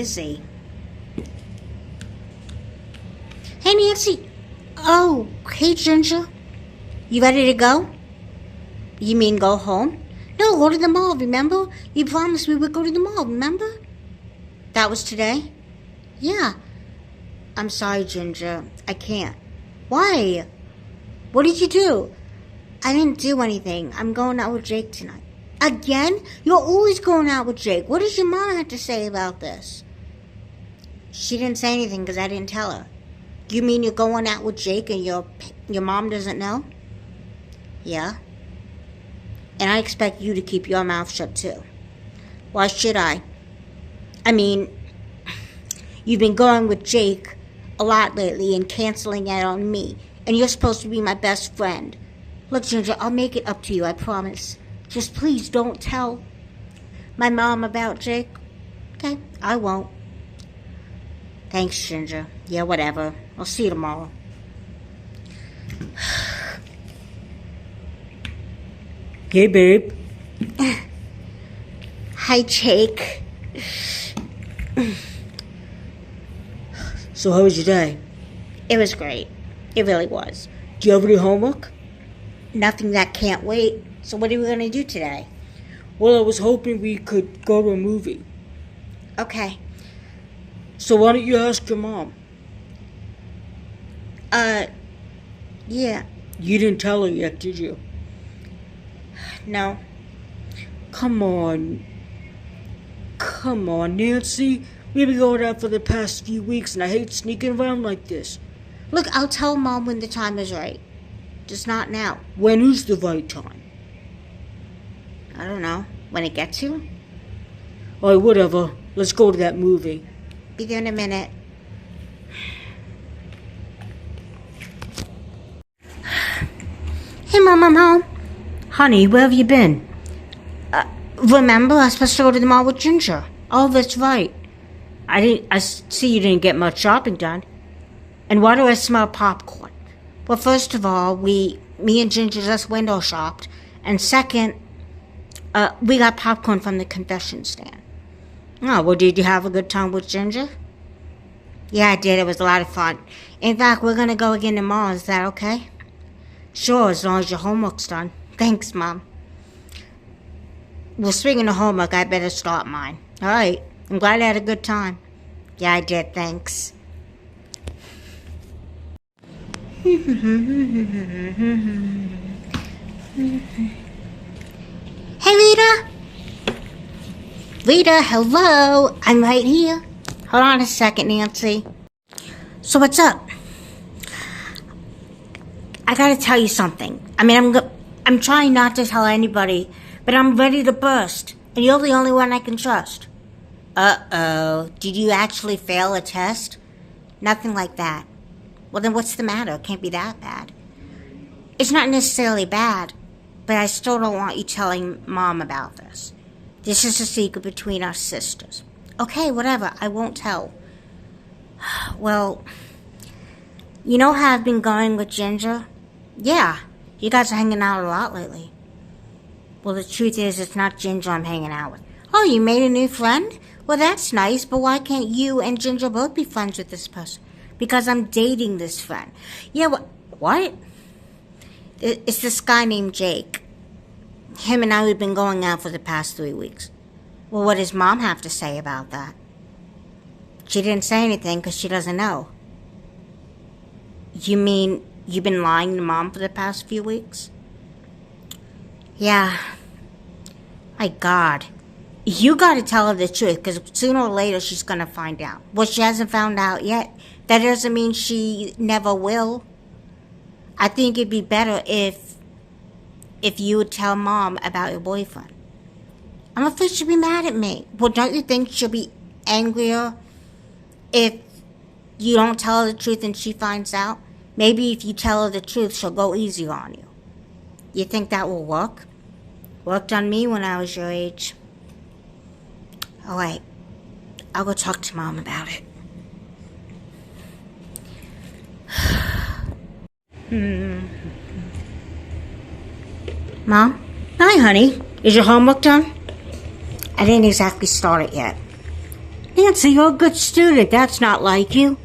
busy. Hey, Nancy. Oh, hey, Ginger. You ready to go? You mean go home? No, go to the mall, remember? You promised we would go to the mall, remember? That was today? Yeah. I'm sorry, Ginger. I can't. Why? What did you do? I didn't do anything. I'm going out with Jake tonight. Again? You're always going out with Jake. What does your mom have to say about this? She didn't say anything because I didn't tell her. You mean you're going out with Jake and your mom doesn't know? Yeah. And I expect you to keep your mouth shut too. Why should I? I mean, you've been going with Jake a lot lately and canceling it on me. And you're supposed to be my best friend. Look, Ginger, I'll make it up to you, I promise. Just please don't tell my mom about Jake. Okay, I won't. Thanks, Ginger. Yeah, whatever. I'll see you tomorrow. Hey, babe. Hi, Jake. So how was your day? It was great. It really was. Do you have any homework? Nothing that can't wait. So what are we going to do today? Well, I was hoping we could go to a movie. Okay. So why don't you ask your mom? Yeah. You didn't tell her yet, did you? No. Come on. Come on, Nancy. We've been going out for the past few weeks, and I hate sneaking around like this. Look, I'll tell Mom when the time is right. Just not now. When is the right time? I don't know. When it gets here? Alright, whatever. Let's go to that movie. Be there in a minute. Hey, Mom, I'm home. Honey, where have you been? Remember, I was supposed to go to the mall with Ginger. Oh, that's right. I see you didn't get much shopping done. And why do I smell popcorn? Well, first of all, me and Ginger just window shopped. And second, we got popcorn from the concession stand. Oh, well, did you have a good time with Ginger? Yeah, I did. It was a lot of fun. In fact, we're going to go again tomorrow. Is that okay? Sure, as long as your homework's done. Thanks, Mom. Well, speaking of homework, I better start mine. All right. I'm glad I had a good time. Yeah, I did. Thanks. Hey, Rita. Rita, hello. I'm right here. Hold on a second, Nancy. So what's up? I gotta tell you something. I mean, I'm trying not to tell anybody, but I'm ready to burst, and you're the only one I can trust. Uh-oh. Did you actually fail a test? Nothing like that. Well, then what's the matter? It can't be that bad. It's not necessarily bad, but I still don't want you telling Mom about this. This is a secret between us sisters. Okay, whatever. I won't tell. Well, you know how I've been going with Ginger? Yeah, you guys are hanging out a lot lately. Well, the truth is, it's not Ginger I'm hanging out with. Oh, you made a new friend? Well, that's nice, but why can't you and Ginger both be friends with this person? Because I'm dating this friend. Yeah, what? It's this guy named Jake. Him and I have been going out for the past 3 weeks. Well, what does Mom have to say about that? She didn't say anything because she doesn't know. You mean you've been lying to Mom for the past few weeks? Yeah. My God. You gotta tell her the truth, because sooner or later she's gonna find out. Well, she hasn't found out yet. That doesn't mean she never will. I think it'd be better if you would tell Mom about your boyfriend. I'm afraid she'll be mad at me. Well, don't you think she'll be angrier if you don't tell her the truth and she finds out? Maybe if you tell her the truth, she'll go easier on you. You think that will work? Worked on me when I was your age. All right. I'll go talk to Mom about it. Mom? Hi, honey. Is your homework done? I didn't exactly start it yet. Nancy, you're a good student. That's not like you.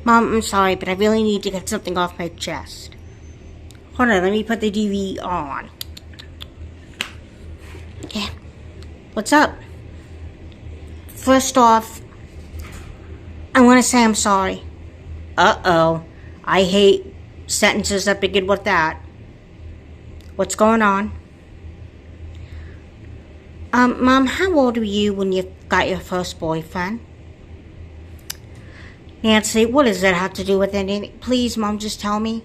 Mom, I'm sorry, but I really need to get something off my chest. Hold on, let me put the DVD on. Yeah. What's up? First off, I want to say I'm sorry. Uh-oh. I hate sentences that begin with that. What's going on? Mom, how old were you when you got your first boyfriend? Nancy, what does that have to do with anything? Please, Mom, just tell me.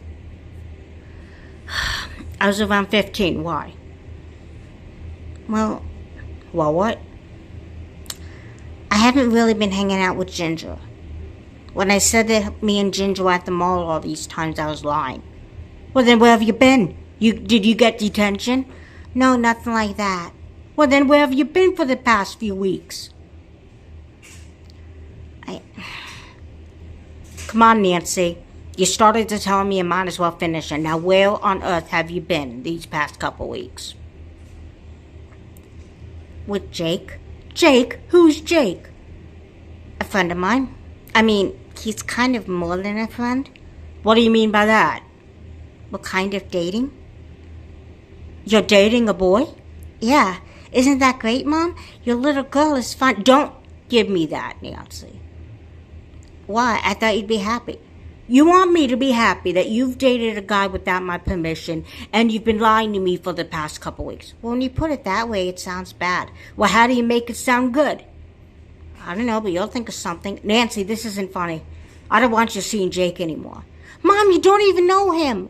I was around 15. Why? Well, what? I haven't really been hanging out with Ginger. When I said that me and Ginger were at the mall all these times, I was lying. Well, then where have you been? Did you get detention? No, nothing like that. Well, then where have you been for the past few weeks? Come on, Nancy. You started to tell me you might as well finish it. Now, where on earth have you been these past couple weeks? With Jake? Jake? Who's Jake? A friend of mine. I mean, he's kind of more than a friend. What do you mean by that? What kind of dating? You're dating a boy? Yeah. Isn't that great, Mom? Your little girl is fun. Don't give me that, Nancy. Why? I thought you'd be happy. You want me to be happy that you've dated a guy without my permission and you've been lying to me for the past couple weeks. Well, when you put it that way, it sounds bad. Well, how do you make it sound good? I don't know, but you'll think of something. Nancy, this isn't funny. I don't want you seeing Jake anymore. Mom, you don't even know him.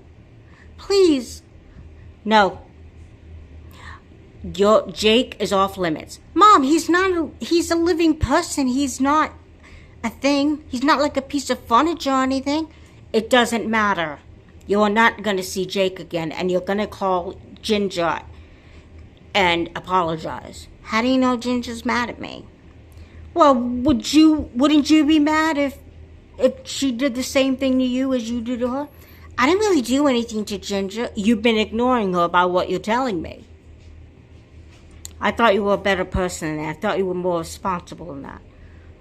Please. No. Jake is off limits. Mom, he's a living person. He's not a thing. He's not like a piece of furniture or anything. It doesn't matter. You are not going to see Jake again, and you're going to call Ginger and apologize. How do you know Ginger's mad at me? Well, wouldn't you be mad if she did the same thing to you as you did to her? I didn't really do anything to Ginger. You've been ignoring her about what you're telling me. I thought you were a better person than that. I thought you were more responsible than that.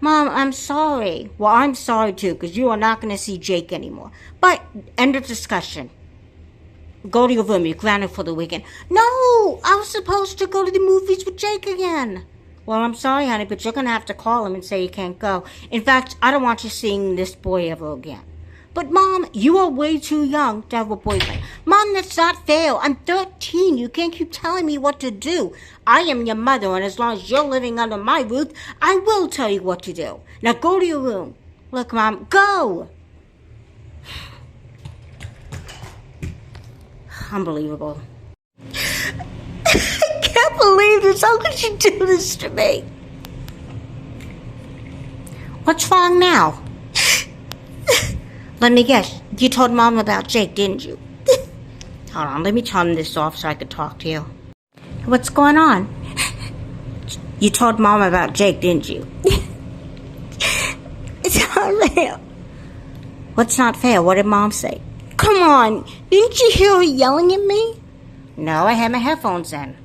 Mom, I'm sorry. Well, I'm sorry too, because you are not going to see Jake anymore. But, end of discussion. Go to your room. You're grounded for the weekend. No! I was supposed to go to the movies with Jake again. Well, I'm sorry, honey, but you're going to have to call him and say you can't go. In fact, I don't want you seeing this boy ever again. But, Mom, you are way too young to have a boyfriend. Mom, that's not fair. I'm 13. You can't keep telling me what to do. I am your mother, and as long as you're living under my roof, I will tell you what to do. Now go to your room. Look, Mom, go! Unbelievable. I can't believe this. How could you do this to me? What's wrong now? Let me guess. You told Mom about Jake, didn't you? Hold on, let me turn this off so I could talk to you. What's going on? You told Mom about Jake, didn't you? It's not fair. What's not fair? What did Mom say? Come on, didn't you hear her yelling at me? No, I had my headphones in.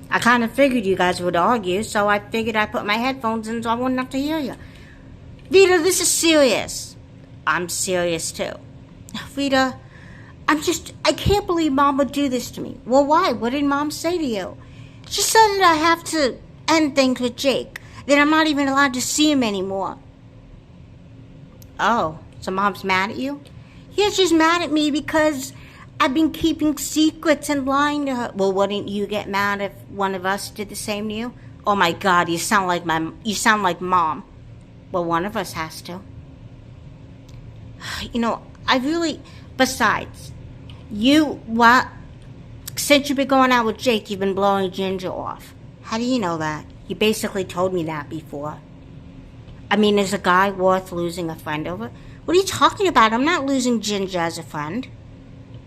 I kind of figured you guys would argue, so I figured I'd put my headphones in so I wouldn't have to hear you. Vita, this is serious. I'm serious too. Vita, I can't believe Mom would do this to me. Well, why? What did Mom say to you? She said that I have to end things with Jake, that I'm not even allowed to see him anymore. Oh, so Mom's mad at you? Yeah, she's mad at me because I've been keeping secrets and lying to her. Well, wouldn't you get mad if one of us did the same to you? Oh my God, you sound like Mom. Well, one of us has to. You know, besides, since you've been going out with Jake, you've been blowing Ginger off. How do you know that? You basically told me that before. I mean, is a guy worth losing a friend over? What are you talking about? I'm not losing Ginger as a friend.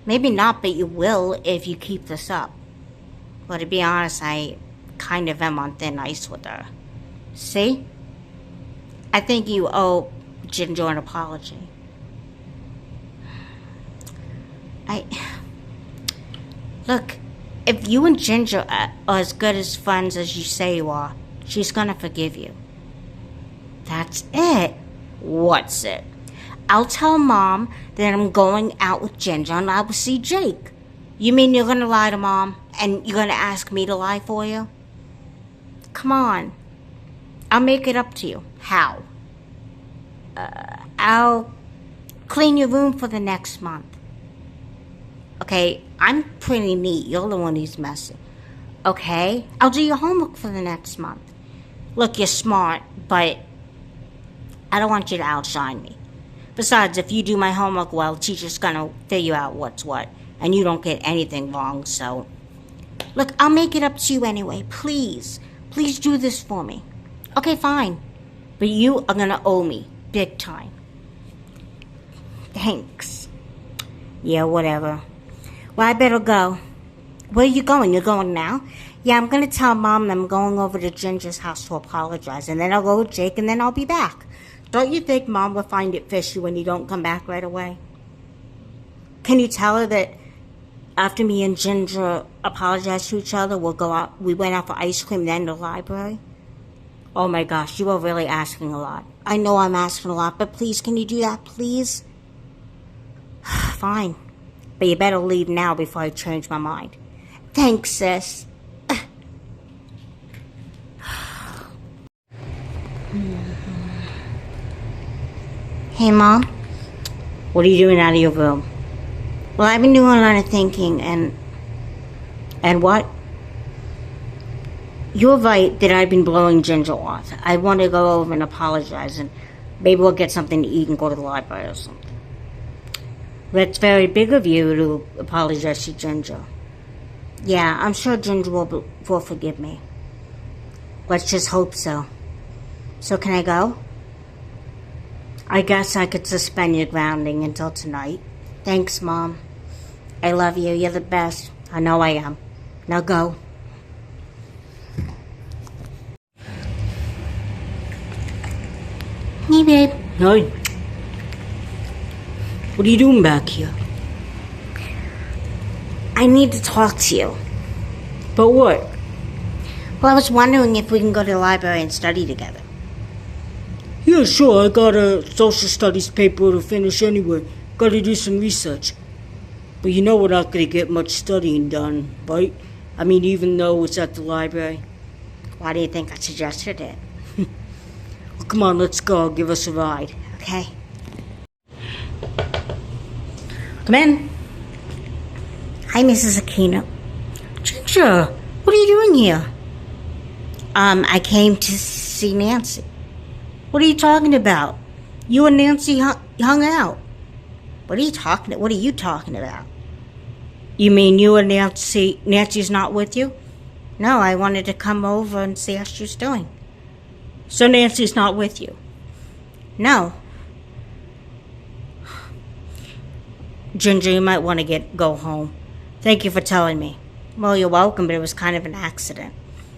Maybe not, but you will if you keep this up. Well, to be honest, I kind of am on thin ice with her. See? I think you owe Ginger an apology. Look, if you and Ginger are as good as friends as you say you are, she's gonna forgive you. That's it. What's it? I'll tell Mom that I'm going out with Ginger and I will see Jake. You mean you're gonna lie to Mom? And you're gonna ask me to lie for you? Come on. I'll make it up to you. How? I'll clean your room for the next month. Okay, I'm pretty neat. You're the one who's messy. Okay, I'll do your homework for the next month. Look, you're smart, but I don't want you to outshine me. Besides, if you do my homework well, teacher's gonna figure out what's what, and you don't get anything wrong, so... Look, I'll make it up to you anyway. Please. Please do this for me. Okay, fine. But you are gonna owe me. Big time. Thanks. Yeah, whatever. Well, I better go. Where are you going? You're going now? Yeah, I'm gonna tell Mom that I'm going over to Ginger's house to apologize, and then I'll go with Jake, and then I'll be back. Don't you think Mom will find it fishy when you don't come back right away? Can you tell her that after me and Ginger apologize to each other, we went out for ice cream, then the library? Oh my gosh, you are really asking a lot. I know I'm asking a lot, but please, can you do that, please? Fine. But you better leave now before I change my mind. Thanks, sis. Hey, Mom. What are you doing out of your room? Well, I've been doing a lot of thinking, and what? You're right that I've been blowing Ginger off. I want to go over and apologize, and maybe we'll get something to eat and go to the library or something. That's very big of you to apologize to Ginger. Yeah, I'm sure Ginger will forgive me. Let's just hope so. So can I go? I guess I could suspend your grounding until tonight. Thanks, Mom. I love you. You're the best. I know I am. Now go. Hey, babe. Hi. What are you doing back here? I need to talk to you. But what? Well, I was wondering if we can go to the library and study together. Yeah, sure. I got a social studies paper to finish anyway. Got to do some research. But you know we're not going to get much studying done, right? I mean, even though it's at the library. Why do you think I suggested it? Well, come on, let's go. Give us a ride. Okay. Come in. Hi, Mrs. Aquino. Ginger, what are you doing here? I came to see Nancy. What are you talking about? You and Nancy hung out. What are you talking about? You mean you and Nancy's not with you? No, I wanted to come over and see how she's doing. So Nancy's not with you? No. Ginger, you might want to go home. Thank you for telling me. Well, you're welcome, but it was kind of an accident.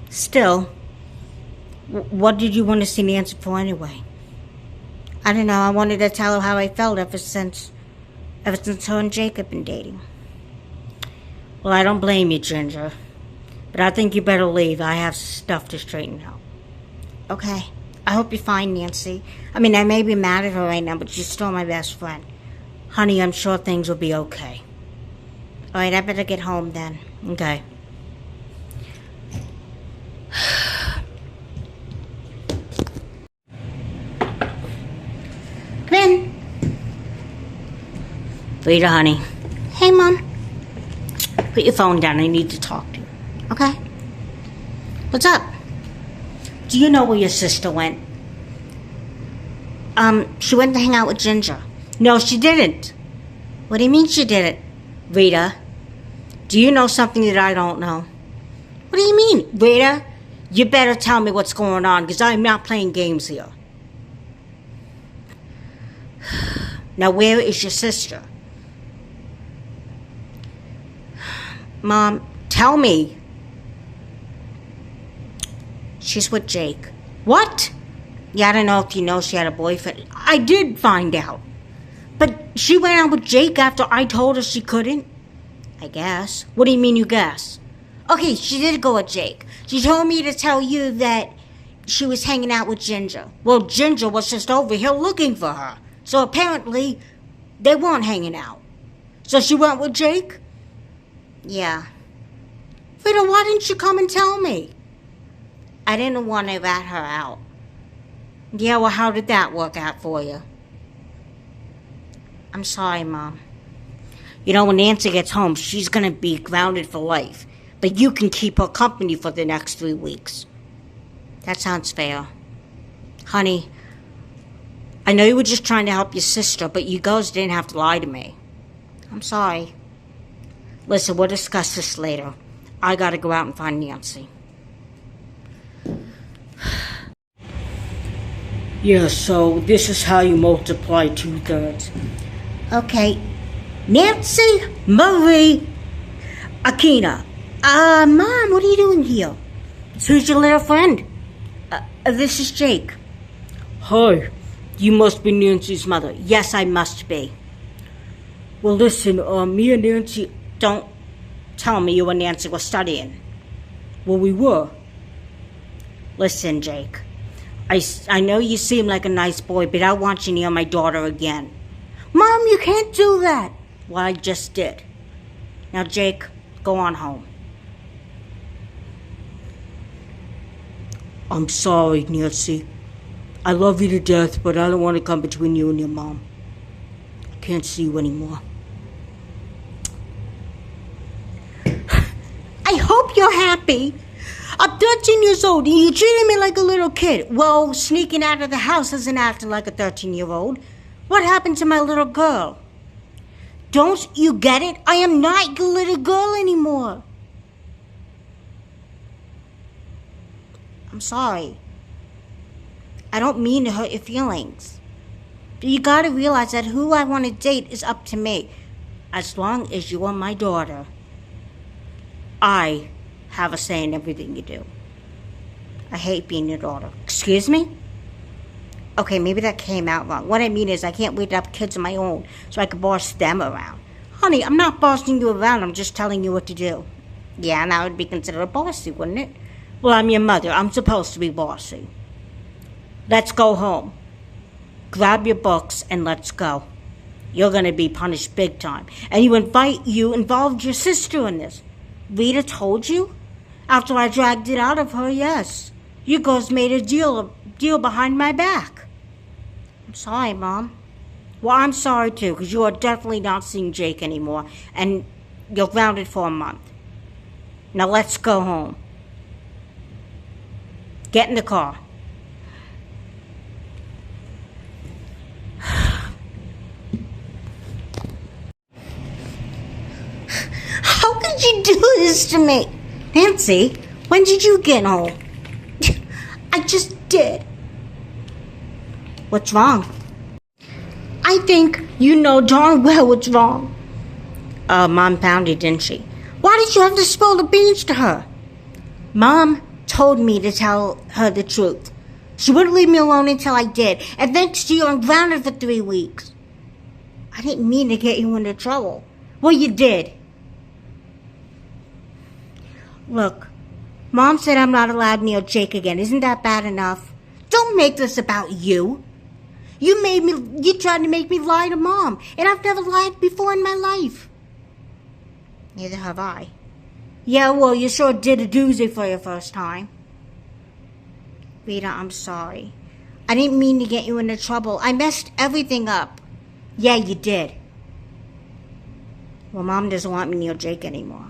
Still, what did you want to see Nancy for anyway? I don't know. I wanted to tell her how I felt ever since her and Jake have been dating. Well, I don't blame you, Ginger. But I think you better leave. I have stuff to straighten out. Okay. I hope you're fine, Nancy. I mean, I may be mad at her right now, but she's still my best friend. Honey, I'm sure things will be okay. All right, I better get home then. Okay. Come in. Rita, honey. Hey, Mom. Put your phone down. I need to talk to you. Okay. What's up? Do you know where your sister went? She went to hang out with Ginger. No, she didn't. What do you mean she didn't? Rita, do you know something that I don't know? What do you mean? Rita, you better tell me what's going on, because I'm not playing games here. Now, where is your sister? Mom, tell me. She's with Jake. What? Yeah, I don't know if you know she had a boyfriend. I did find out. But she went out with Jake after I told her she couldn't? I guess. What do you mean you guess? Okay, she did go with Jake. She told me to tell you that she was hanging out with Ginger. Well, Ginger was just over here looking for her. So apparently, they weren't hanging out. So she went with Jake? Yeah. Rita, why didn't you come and tell me? I didn't want to rat her out. Yeah, well, how did that work out for you? I'm sorry, Mom. You know, when Nancy gets home, she's going to be grounded for life. But you can keep her company for the next 3 weeks. That sounds fair. Honey, I know you were just trying to help your sister, but you girls didn't have to lie to me. I'm sorry. Listen, we'll discuss this later. I gotta go out and find Nancy. Yeah, so this is how you multiply 2/3. Okay. Nancy Marie Akina. Mom, what are you doing here? So who's your little friend? This is Jake. Hi, you must be Nancy's mother. Yes, I must be. Well, listen, me and Nancy... Don't tell me you and Nancy were studying. Well, we were. Listen, Jake. I know you seem like a nice boy, but I want you near my daughter again. Mom, you can't do that. Well, I just did. Now, Jake, go on home. I'm sorry, Nancy. I love you to death, but I don't want to come between you and your mom. I can't see you anymore. I hope you're happy. I'm 13 years old and you're treating me like a little kid. Well, sneaking out of the house isn't acting like a 13-year-old. What happened to my little girl? Don't you get it? I am not your little girl anymore. I'm sorry. I don't mean to hurt your feelings. But you gotta realize that who I want to date is up to me. As long as you are my daughter, I have a say in everything you do. I hate being your daughter. Excuse me? Okay, maybe that came out wrong. What I mean is I can't wait to have kids of my own so I can boss them around. Honey, I'm not bossing you around. I'm just telling you what to do. Yeah, and that would be considered bossy, wouldn't it? Well, I'm your mother. I'm supposed to be bossy. Let's go home. Grab your books and let's go. You're going to be punished big time. And you involved your sister in this. Rita told you? After I dragged it out of her, yes. You girls made a deal behind my back. I'm sorry, Mom. Well, I'm sorry too, because you are definitely not seeing Jake anymore, and you're grounded for a month. Now let's go home. Get in the car. How could you do this to me? Nancy, when did you get home? I just did. What's wrong? I think you know darn well what's wrong. Mom found it, didn't she? Why did you have to spill the beans to her? Mom told me to tell her the truth. She wouldn't leave me alone until I did. And thanks to you, I'm grounded for 3 weeks. I didn't mean to get you into trouble. Well, you did. Look, Mom said I'm not allowed near Jake again. Isn't that bad enough? Don't make this about you. You tried to make me lie to Mom, and I've never lied before in my life. Neither have I. Yeah, well, you sure did a doozy for your first time. Rita, I'm sorry. I didn't mean to get you into trouble. I messed everything up. Yeah, you did. Well, Mom doesn't want me near Jake anymore.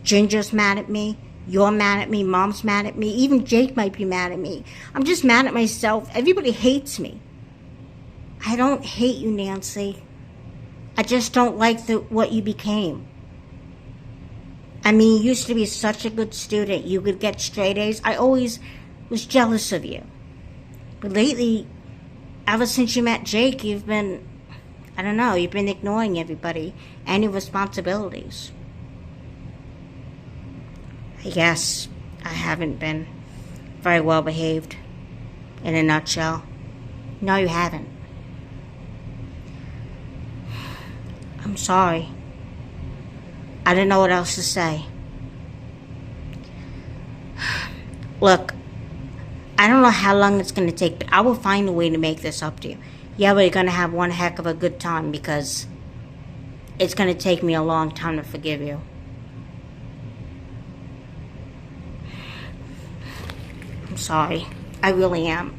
Ginger's mad at me. You're mad at me. Mom's mad at me. Even Jake might be mad at me. I'm just mad at myself. Everybody hates me. I don't hate you, Nancy. I just don't like what you became. I mean, you used to be such a good student. You could get straight A's. I always was jealous of you. But lately, ever since you met Jake, you've been ignoring everybody and your responsibilities. I guess I haven't been very well behaved, in a nutshell. No, you haven't. I'm sorry. I don't know what else to say. Look, I don't know how long it's going to take, but I will find a way to make this up to you. Yeah, we're going to have one heck of a good time because it's going to take me a long time to forgive you. I'm sorry. I really am.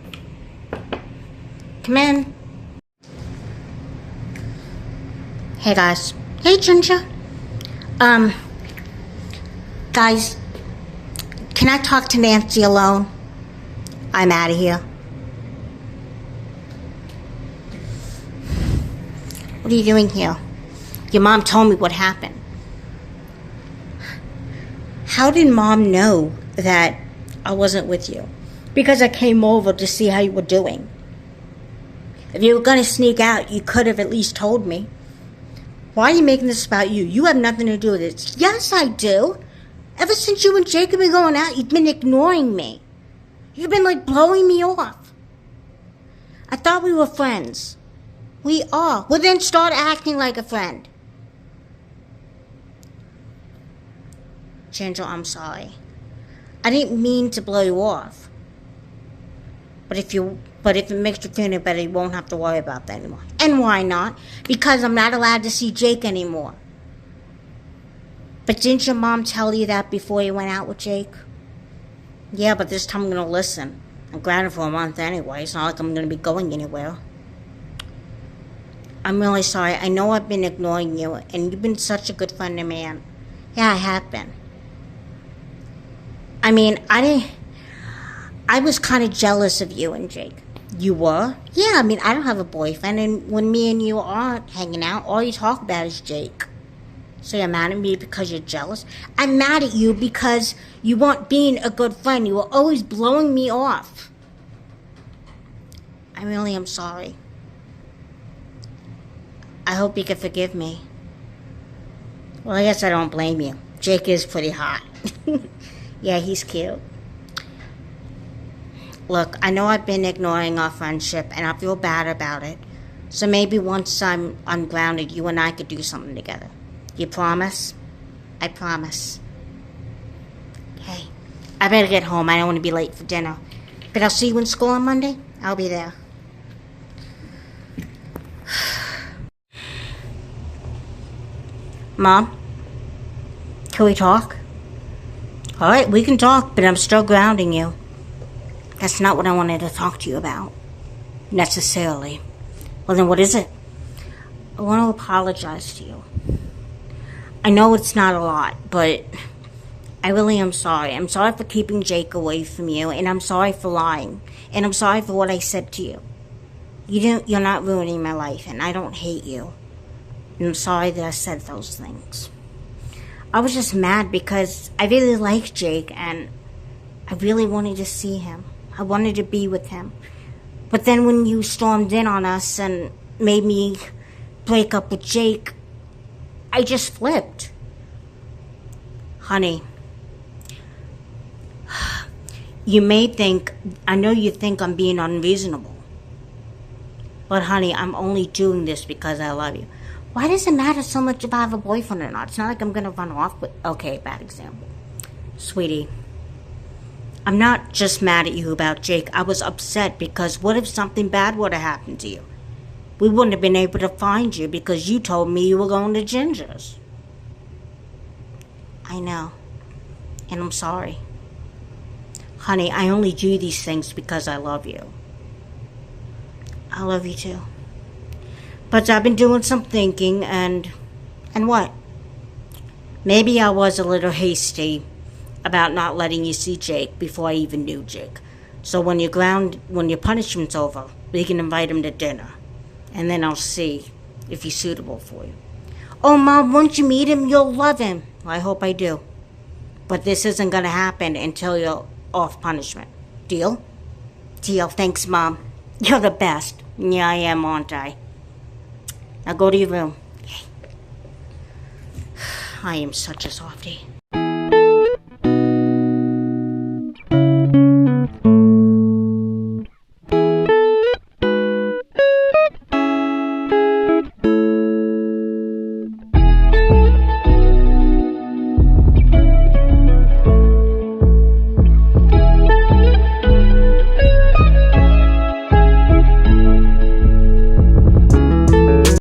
Come in. Hey, guys. Hey, Ginger. Guys, can I talk to Nancy alone? I'm out of here. What are you doing here? Your mom told me what happened. How did Mom know that I wasn't with you? Because I came over to see how you were doing. If you were going to sneak out, you could have at least told me. Why are you making this about you? You have nothing to do with it. Yes, I do. Ever since you and Jake have been going out, you've been ignoring me. You've been like blowing me off. I thought we were friends. We are. Well, then start acting like a friend. Ginger, I'm sorry. I didn't mean to blow you off. But if it makes you feel any better, you won't have to worry about that anymore. And why not? Because I'm not allowed to see Jake anymore. But didn't your mom tell you that before you went out with Jake? Yeah, but this time I'm going to listen. I'm grounded for a month anyway. It's not like I'm going to be going anywhere. I'm really sorry. I know I've been ignoring you, and you've been such a good friend to me. Yeah, I have been. I mean, I was kind of jealous of you and Jake. You were? Yeah, I mean, I don't have a boyfriend, and when me and you aren't hanging out, all you talk about is Jake. So you're mad at me because you're jealous? I'm mad at you because you weren't being a good friend. You were always blowing me off. I really am sorry. I hope you can forgive me. Well, I guess I don't blame you. Jake is pretty hot. Yeah, he's cute. Look, I know I've been ignoring our friendship, and I feel bad about it. So maybe once I'm ungrounded, you and I could do something together. You promise? I promise. Okay. I better get home. I don't want to be late for dinner. But I'll see you in school on Monday. I'll be there. Mom? Can we talk? All right, we can talk, but I'm still grounding you. That's not what I wanted to talk to you about. Necessarily. Well, then what is it? I want to apologize to you. I know it's not a lot, but I really am sorry. I'm sorry for keeping Jake away from you, and I'm sorry for lying, and I'm sorry for what I said to you. You're not ruining my life, and I don't hate you. And I'm sorry that I said those things. I was just mad because I really liked Jake, and I really wanted to see him. I wanted to be with him. But then when you stormed in on us and made me break up with Jake, I just flipped. Honey, I know you think I'm being unreasonable. But honey, I'm only doing this because I love you. Why does it matter so much if I have a boyfriend or not? It's not like I'm going to run off with... Okay, bad example. Sweetie, I'm not just mad at you about Jake. I was upset because what if something bad would have happened to you? We wouldn't have been able to find you because you told me you were going to Ginger's. I know. And I'm sorry. Honey, I only do these things because I love you. I love you too. But I've been doing some thinking and what? Maybe I was a little hasty about not letting you see Jake before I even knew Jake. So when your punishment's over, we can invite him to dinner. And then I'll see if he's suitable for you. Oh, Mom, once you meet him, you'll love him. Well, I hope I do. But this isn't going to happen until you're off punishment. Deal? Deal. Thanks, Mom. You're the best. Yeah, I am, aren't I? Now go to your room. Okay. I am such a softie.